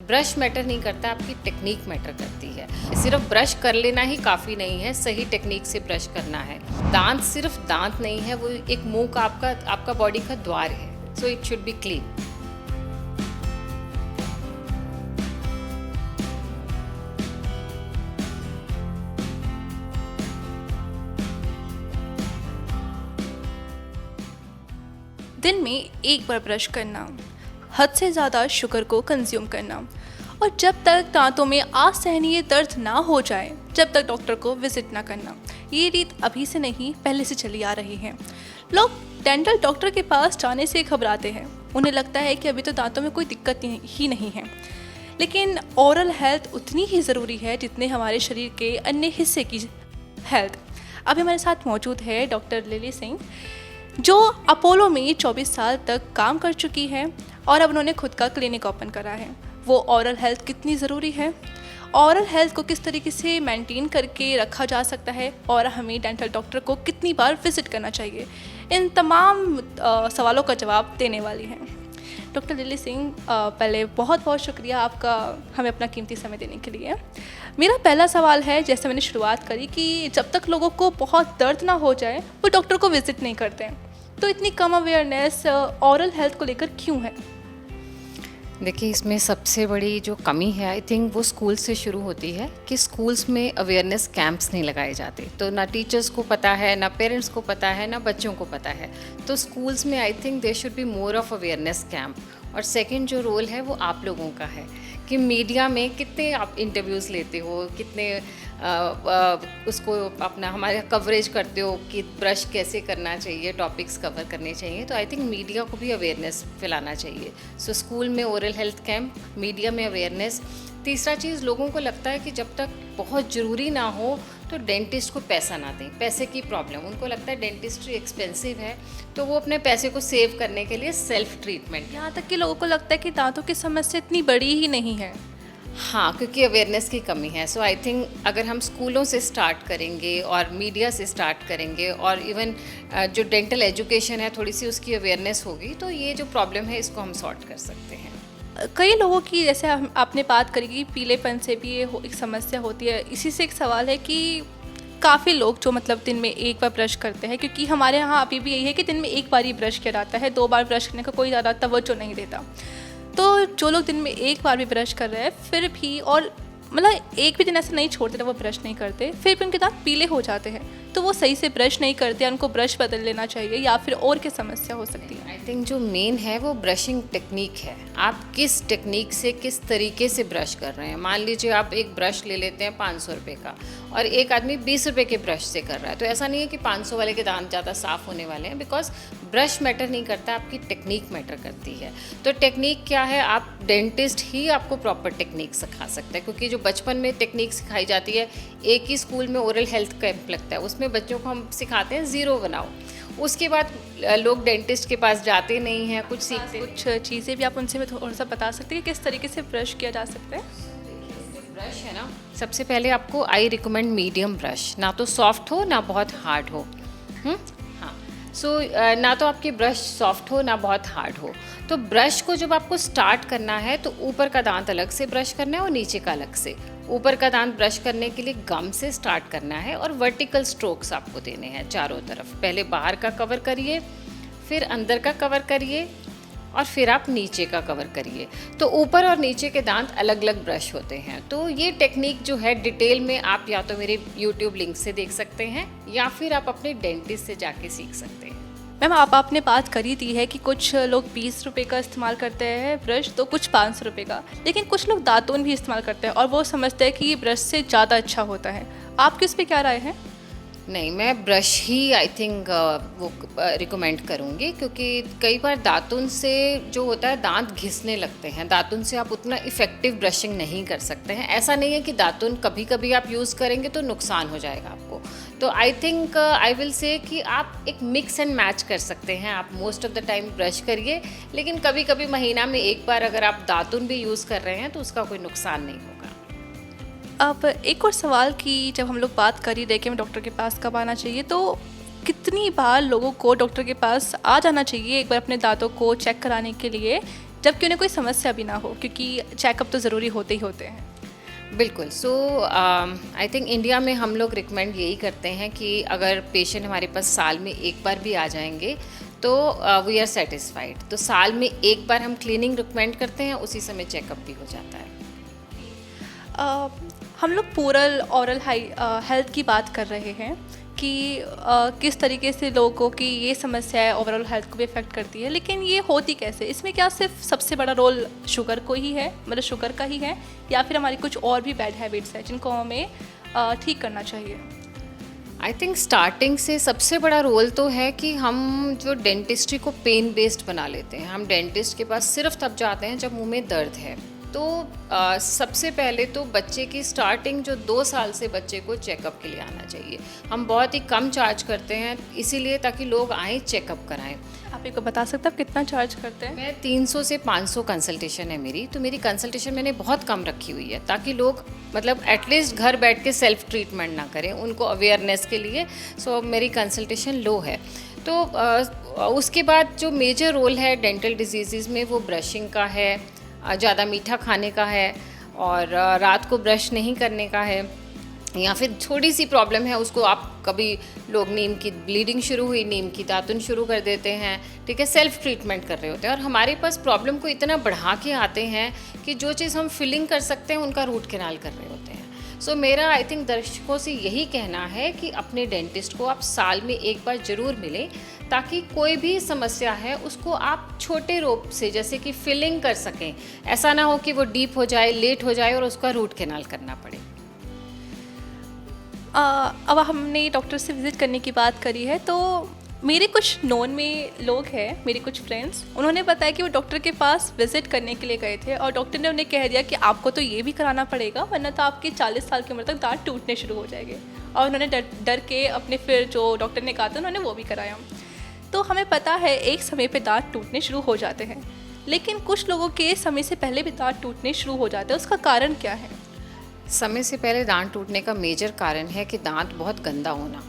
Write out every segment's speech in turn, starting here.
Brush matter नहीं करता, आपकी टेक्निक मैटर करती है। सिर्फ ब्रश कर लेना ही काफ़ी नहीं है, सही टेक्निक से ब्रश करना है। दांत सिर्फ दांत नहीं है, वो एक मुंह का आपका बॉडी का द्वार है। So it should be clean. दिन में एक बार ब्रश करना, हद से ज़्यादा शुगर को कंज्यूम करना और जब तक दांतों में असहनीय दर्द ना हो जाए जब तक डॉक्टर को विजिट ना करना, ये रीत अभी से नहीं पहले से चली आ रही है। लोग डेंटल डॉक्टर के पास जाने से घबराते हैं। उन्हें लगता है कि अभी तो दांतों में कोई दिक्कत ही नहीं है, लेकिन ओरल हेल्थ उतनी ही ज़रूरी है जितने हमारे शरीर के अन्य हिस्से की हेल्थ। अभी हमारे साथ मौजूद है डॉक्टर लिली सिंह, जो अपोलो में 24 साल तक काम कर चुकी है और अब उन्होंने खुद का क्लिनिक ओपन करा है। वो ओरल हेल्थ कितनी ज़रूरी है, ओरल हेल्थ को किस तरीके से मेंटेन करके रखा जा सकता है और हमें डेंटल डॉक्टर को कितनी बार विजिट करना चाहिए, इन तमाम सवालों का जवाब देने वाली हैं डॉक्टर लिली सिंह। पहले बहुत बहुत शुक्रिया आपका हमें अपना कीमती समय देने के लिए। मेरा पहला सवाल है, जैसे मैंने शुरुआत करी कि जब तक लोगों को बहुत दर्द ना हो जाए वो डॉक्टर को विजिट नहीं करते हैं, तो इतनी कम अवेयरनेस ओरल हेल्थ को लेकर क्यों है? देखिए, इसमें सबसे बड़ी जो कमी है, आई थिंक वो स्कूल से शुरू होती है कि स्कूल्स में अवेयरनेस कैंप्स नहीं लगाए जाते। तो ना टीचर्स को पता है, ना पेरेंट्स को पता है, ना बच्चों को पता है। तो स्कूल्स में I think there should be more of awareness camp. और सेकंड जो रोल है वो आप लोगों का है कि मीडिया में कितने आप इंटरव्यूज़ लेते हो, कितने उसको अपना हमारे कवरेज करते हो कि ब्रश कैसे करना चाहिए, टॉपिक्स कवर करने चाहिए। तो आई थिंक मीडिया को भी अवेयरनेस फैलाना चाहिए। सो स्कूल में ओरल हेल्थ कैंप, मीडिया में अवेयरनेस। तीसरा चीज़, लोगों को लगता है कि जब तक बहुत ज़रूरी ना हो तो डेंटिस्ट को पैसा ना दें, पैसे की प्रॉब्लम। उनको लगता है डेंटिस्ट्री एक्सपेंसिव है, तो वो अपने पैसे को सेव करने के लिए सेल्फ ट्रीटमेंट। यहाँ तक कि लोगों को लगता है कि दांतों की समस्या इतनी बड़ी ही नहीं है। हाँ, क्योंकि अवेयरनेस की कमी है। सो आई थिंक अगर हम स्कूलों से स्टार्ट करेंगे और मीडिया से स्टार्ट करेंगे और इवन जो डेंटल एजुकेशन है थोड़ी सी उसकी अवेयरनेस होगी, तो ये जो प्रॉब्लम है इसको हम सॉर्ट कर सकते हैं। कई लोगों की, जैसे आपने बात करी कि पीलेपन से भी ये एक समस्या होती है। इसी से एक सवाल है कि काफ़ी लोग जो मतलब दिन में एक बार ब्रश करते हैं, क्योंकि हमारे यहाँ अभी भी यही है कि दिन में एक बार ही ब्रश किया जाता है, 2 बार ब्रश करने का कोई ज़्यादा तवज्जो नहीं देता। तो जो लोग दिन में एक बार भी ब्रश कर रहे हैं फिर भी, और मतलब एक भी दिन ऐसा नहीं छोड़ते ना वो ब्रश नहीं करते, फिर भी उनके दांत पीले हो जाते हैं, तो वो सही से ब्रश नहीं करते, उनको ब्रश बदल लेना चाहिए या फिर और क्या समस्या हो सकती है? आई थिंक जो मेन है वो ब्रशिंग टेक्निक है। आप किस टेक्निक से, किस तरीके से ब्रश कर रहे हैं। मान लीजिए आप एक ब्रश ले लेते हैं 500 रुपये का और एक आदमी 20 रुपये के ब्रश से कर रहा है, तो ऐसा नहीं है कि 500 वाले के दांत ज़्यादा साफ़ होने वाले हैं, बिकॉज ब्रश मैटर नहीं करता, आपकी टेक्निक मैटर करती है। तो टेक्निक क्या है, आप डेंटिस्ट ही आपको प्रॉपर टेक्निक सिखा सकता है, क्योंकि जो बचपन में टेक्निक सिखाई जाती है, एक ही स्कूल में ओरल हेल्थ कैंप लगता है, उसमें बच्चों को हम सिखाते हैं ज़ीरो बनाओ। उसके बाद लोग डेंटिस्ट के पास जाते नहीं हैं, कुछ सीखते। कुछ चीज़ें भी आप उनसे थोड़ा सा बता सकते हैं कि किस तरीके से ब्रश किया जा सकता है? ब्रश है ना, सबसे पहले आपको आई रिकमेंड मीडियम ब्रश, ना तो सॉफ्ट हो ना बहुत हार्ड हो। हाँ, सो ना तो आपके ब्रश सॉफ्ट हो ना बहुत हार्ड हो। तो ब्रश को जब आपको स्टार्ट करना है तो ऊपर का दांत अलग से ब्रश करना है और नीचे का अलग से। ऊपर का दांत ब्रश करने के लिए गम से स्टार्ट करना है और वर्टिकल स्ट्रोक्स आपको देने हैं चारों तरफ। पहले बाहर का कवर करिए, फिर अंदर का कवर करिए और फिर आप नीचे का कवर करिए। तो ऊपर और नीचे के दांत अलग अलग ब्रश होते हैं। तो ये टेक्निक जो है डिटेल में आप या तो मेरे यूट्यूब लिंक से देख सकते हैं या फिर आप अपने डेंटिस्ट से जाके सीख सकते हैं। मैम, आपने बात करी दी है कि कुछ लोग 20 रुपये का इस्तेमाल करते हैं ब्रश, तो कुछ 500 रुपये का, लेकिन कुछ लोग दातून भी इस्तेमाल करते हैं और वो समझते हैं कि ये ब्रश से ज़्यादा अच्छा होता है। आपकी उस पर क्या राय है? नहीं, मैं ब्रश ही आई थिंक वो रिकमेंड करूँगी, क्योंकि कई बार दातुन से जो होता है दांत घिसने लगते हैं। दातुन से आप उतना इफ़ेक्टिव ब्रशिंग नहीं कर सकते हैं। ऐसा नहीं है कि दातुन कभी कभी आप यूज़ करेंगे तो नुकसान हो जाएगा आपको। तो I think I will say कि आप एक मिक्स एंड मैच कर सकते हैं। आप most of the time brush करिए, लेकिन कभी कभी महीना में एक बार अगर आप दातुन भी यूज़ कर रहे हैं तो उसका कोई नुकसान नहीं होगा। अब एक और सवाल कि जब हम लोग बात कर ही रहे कि हमें डॉक्टर के पास कब आना चाहिए, तो कितनी बार लोगों को डॉक्टर के पास आ जाना चाहिए एक बार अपने दांतों को चेक कराने के लिए जबकि उन्हें कोई समस्या भी ना हो, क्योंकि चेकअप तो ज़रूरी होते ही होते हैं। बिल्कुल। सो आई थिंक इंडिया में हम लोग रिकमेंड यही करते हैं कि अगर पेशेंट हमारे पास साल में एक बार भी आ जाएंगे तो वी आर सेटिस्फाइड। तो साल में एक बार हम क्लीनिंग रिकमेंड करते हैं, उसी समय चेकअप भी हो जाता है। हम लोग पूरल ओरल हेल्थ की बात कर रहे हैं कि किस तरीके से लोगों की ये समस्या है ओवरऑल हेल्थ को भी इफ़ेक्ट करती है, लेकिन ये होती कैसे? इसमें क्या सिर्फ सबसे बड़ा रोल शुगर को ही है, मतलब शुगर का ही है, या फिर हमारी कुछ और भी बैड हैबिट्स हैं जिनको हमें ठीक करना चाहिए? आई थिंक स्टार्टिंग से सबसे बड़ा रोल तो है कि हम जो डेंटिस्ट्री को पेन बेस्ड बना लेते हैं। हम डेंटिस्ट के पास सिर्फ तब जाते हैं जब मुंह में दर्द है। तो सबसे पहले तो बच्चे की स्टार्टिंग जो 2 साल से बच्चे को चेकअप के लिए आना चाहिए। हम बहुत ही कम चार्ज करते हैं इसीलिए ताकि लोग आएँ चेकअप कराएं। आप एक को बता सकते हैं आप कितना चार्ज करते हैं? मैं 300 से 500 कंसल्टेशन है मेरी। तो मेरी कंसल्टेशन मैंने बहुत कम रखी हुई है ताकि लोग मतलब एटलीस्ट घर बैठ के सेल्फ ट्रीटमेंट ना करें, उनको अवेयरनेस के लिए। सो मेरी कंसल्टेशन लो है। तो उसके बाद जो मेजर रोल है डेंटल डिजीज़ में वो ब्रशिंग का है, ज़्यादा मीठा खाने का है, और रात को ब्रश नहीं करने का है, या फिर थोड़ी सी प्रॉब्लम है उसको आप कभी लोग नीम की ब्लीडिंग शुरू हुई, नीम की दातुन शुरू कर देते हैं, ठीक है, सेल्फ ट्रीटमेंट कर रहे होते हैं। और हमारे पास प्रॉब्लम को इतना बढ़ा के आते हैं कि जो चीज़ हम फिलिंग कर सकते हैं उनका रूट कैनाल कर रहे होते हैं। सो मेरा आई थिंक दर्शकों से यही कहना है कि अपने डेंटिस्ट को आप साल में एक बार ज़रूर मिलें ताकि कोई भी समस्या है उसको आप छोटे रूप से जैसे कि फिलिंग कर सकें। ऐसा ना हो कि वो डीप हो जाए, लेट हो जाए और उसका रूट कैनाल करना पड़े। अब हमने डॉक्टर से विज़िट करने की बात करी है, तो मेरे कुछ नोन में लोग हैं, मेरे कुछ फ्रेंड्स, उन्होंने बताया कि वो डॉक्टर के पास विज़िट करने के लिए गए थे और डॉक्टर ने उन्हें कह दिया कि आपको तो ये भी कराना पड़ेगा वरना तो आपके 40 साल की उम्र तक दांत टूटने शुरू हो जाएंगे। और उन्होंने डर के अपने फिर जो डॉक्टर ने कहा था उन्होंने वो भी कराया। तो हमें पता है एक समय पे दांत टूटने शुरू हो जाते हैं, लेकिन कुछ लोगों के समय से पहले भी दांत टूटने शुरू हो जाते हैं, उसका कारण क्या है? समय से पहले दांत टूटने का मेजर कारण है कि दांत बहुत गंदा होना,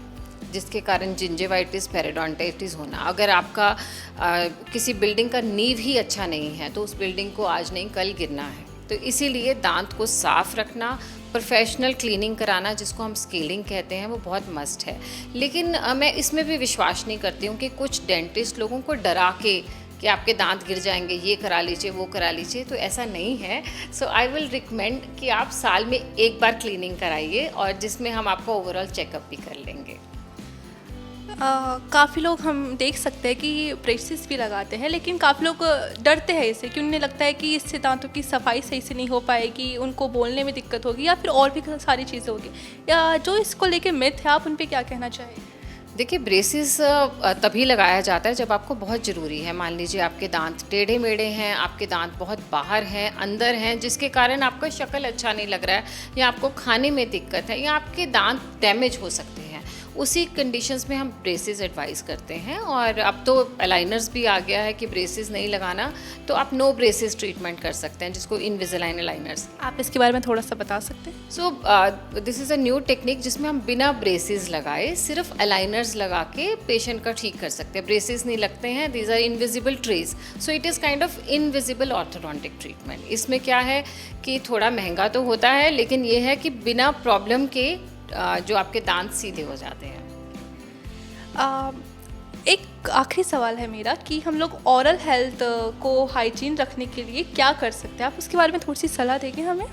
जिसके कारण जिंजेवाइटिस, पेरिडोंटाइटिस होना। अगर आपका किसी बिल्डिंग का नींव ही अच्छा नहीं है तो उस बिल्डिंग को आज नहीं कल गिरना है। तो इसीलिए दांत को साफ रखना, प्रोफेशनल क्लीनिंग कराना जिसको हम स्केलिंग कहते हैं, वो बहुत मस्ट है। लेकिन मैं इसमें भी विश्वास नहीं करती हूँ कि कुछ डेंटिस्ट लोगों को डरा के कि आपके दांत गिर जाएंगे, ये करा लीजिए, वो करा लीजिए, तो ऐसा नहीं है। सो आई विल रिकमेंड कि आप साल में एक बार क्लीनिंग कराइए और जिसमें हम आपका ओवरऑल चेकअप भी कर लेंगे। काफ़ी लोग हम देख सकते हैं कि ब्रेसेस भी लगाते हैं, लेकिन काफ़ी लोग डरते हैं इससे कि उन्हें लगता है कि इससे दांतों की सफाई सही से नहीं हो पाएगी, उनको बोलने में दिक्कत होगी या फिर और भी सारी चीज़ें होगी। या जो इसको लेके मिथ है, आप उन पे क्या कहना चाहेंगे? देखिए, ब्रेसेस तभी लगाया जाता है जब आपको बहुत ज़रूरी है। मान लीजिए आपके दांत टेढ़े मेढ़े हैं, आपके दांत बहुत बाहर हैं, अंदर हैं, जिसके कारण आपका शक्ल अच्छा नहीं लग रहा है, या आपको खाने में दिक्कत है, या आपके दांत डैमेज हो सकते हैं। उसी कंडीशंस में हम ब्रेसेस एडवाइस करते हैं। और अब तो अलाइनर्स भी आ गया है कि ब्रेसेस नहीं लगाना, तो आप नो ब्रेसेस ट्रीटमेंट कर सकते हैं, जिसको इनविजिलाइन अलाइनर्स। आप इसके बारे में थोड़ा सा बता सकते हैं? So this is a new technique जिसमें हम बिना ब्रेसेस लगाए सिर्फ अलाइनर्स लगा के पेशेंट का ठीक कर सकते हैं। ब्रेसेस नहीं लगते हैं, these are invisible trays. So it is kind of invisible orthodontic treatment. इसमें क्या है कि थोड़ा महंगा तो होता है, लेकिन ये है कि बिना प्रॉब्लम के जो आपके दांत सीधे हो जाते हैं। एक आखिरी सवाल है मेरा कि हम लोग ओरल हेल्थ को हाइजीन रखने के लिए क्या कर सकते हैं? आप उसके बारे में थोड़ी सी सलाह देंगे हमें?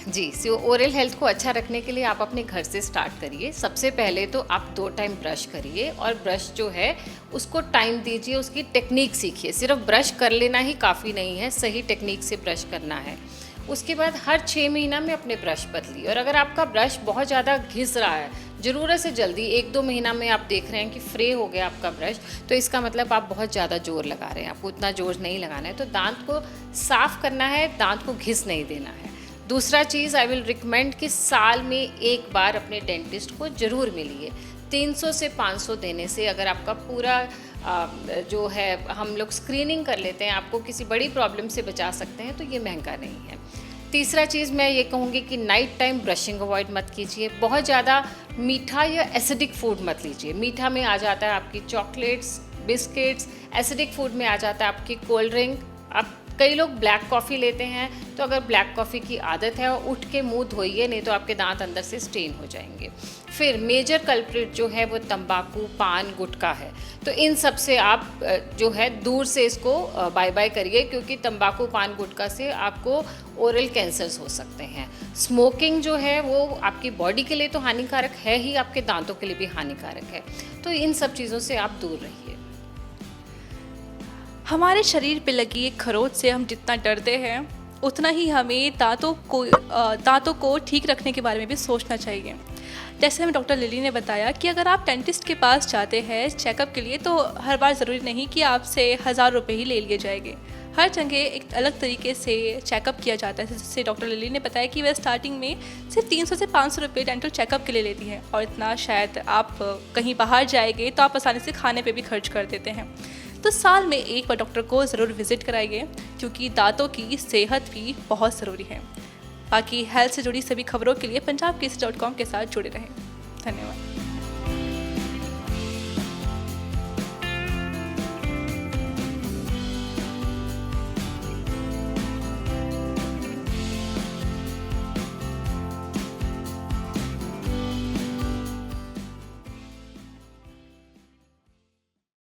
जी, सो ओरल हेल्थ को अच्छा रखने के लिए आप अपने घर से स्टार्ट करिए। सबसे पहले तो आप 2 टाइम ब्रश करिए, और ब्रश जो है उसको टाइम दीजिए, उसकी टेक्निक सीखिए। सिर्फ ब्रश कर लेना ही काफ़ी नहीं है, सही टेक्निक से ब्रश करना है। उसके बाद हर 6 महीना में अपने ब्रश बदलिए। और अगर आपका ब्रश बहुत ज़्यादा घिस रहा है, ज़रूरत से जल्दी 1-2 महीना में आप देख रहे हैं कि फ्रे हो गया आपका ब्रश, तो इसका मतलब आप बहुत ज़्यादा जोर लगा रहे हैं। आपको उतना जोर नहीं लगाना है। तो दांत को साफ़ करना है, दांत को घिस नहीं देना है। दूसरा चीज़ आई विल रिकमेंड कि साल में एक बार अपने डेंटिस्ट को ज़रूर मिलिए। 300 से 500 देने से अगर आपका पूरा जो है हम लोग स्क्रीनिंग कर लेते हैं, आपको किसी बड़ी प्रॉब्लम से बचा सकते हैं, तो ये महंगा नहीं है। तीसरा चीज़ मैं ये कहूँगी कि नाइट टाइम ब्रशिंग अवॉइड मत कीजिए। बहुत ज़्यादा मीठा या एसिडिक फूड मत लीजिए। मीठा में आ जाता है आपकी चॉकलेट्स, बिस्किट्स, एसिडिक फूड में आ जाता है आपकी कोल्ड ड्रिंक। आप कई लोग ब्लैक कॉफ़ी लेते हैं, तो अगर ब्लैक कॉफ़ी की आदत है और उठ के मुंह धोइए, नहीं तो आपके दांत अंदर से स्टेन हो जाएंगे। फिर मेजर कल्प्रिट जो है वो तंबाकू, पान, गुटखा है। तो इन सब से आप जो है दूर से इसको बाय बाय करिए, क्योंकि तंबाकू, पान, गुटखा से आपको ओरल कैंसर्स हो सकते हैं। स्मोकिंग जो है वो आपकी बॉडी के लिए तो हानिकारक है ही, आपके दांतों के लिए भी हानिकारक है। तो इन सब चीज़ों से आप दूर रहिए। हमारे शरीर पे लगी एक खरोंच से हम जितना डरते हैं, उतना ही हमें दांतों को ठीक रखने के बारे में भी सोचना चाहिए। जैसे हमें डॉक्टर लिली ने बताया कि अगर आप डेंटिस्ट के पास जाते हैं चेकअप के लिए, तो हर बार ज़रूरी नहीं कि आपसे 1000 रुपये ही ले लिए जाएंगे। हर जगह एक अलग तरीके से चेकअप किया जाता है। जैसे डॉक्टर लिली ने बताया कि वह स्टार्टिंग में सिर्फ 300 से 500 रुपये डेंटल चेकअप के लिए लेती है, और इतना शायद आप कहीं बाहर जाएंगे तो आप आसानी से खाने पे भी खर्च कर देते हैं। तो साल में एक बार डॉक्टर को ज़रूर विज़िट कराइए, क्योंकि दांतों की सेहत भी बहुत ज़रूरी है। बाकी हेल्थ से जुड़ी सभी खबरों के लिए punjabkesari.com के साथ जुड़े रहें। धन्यवाद।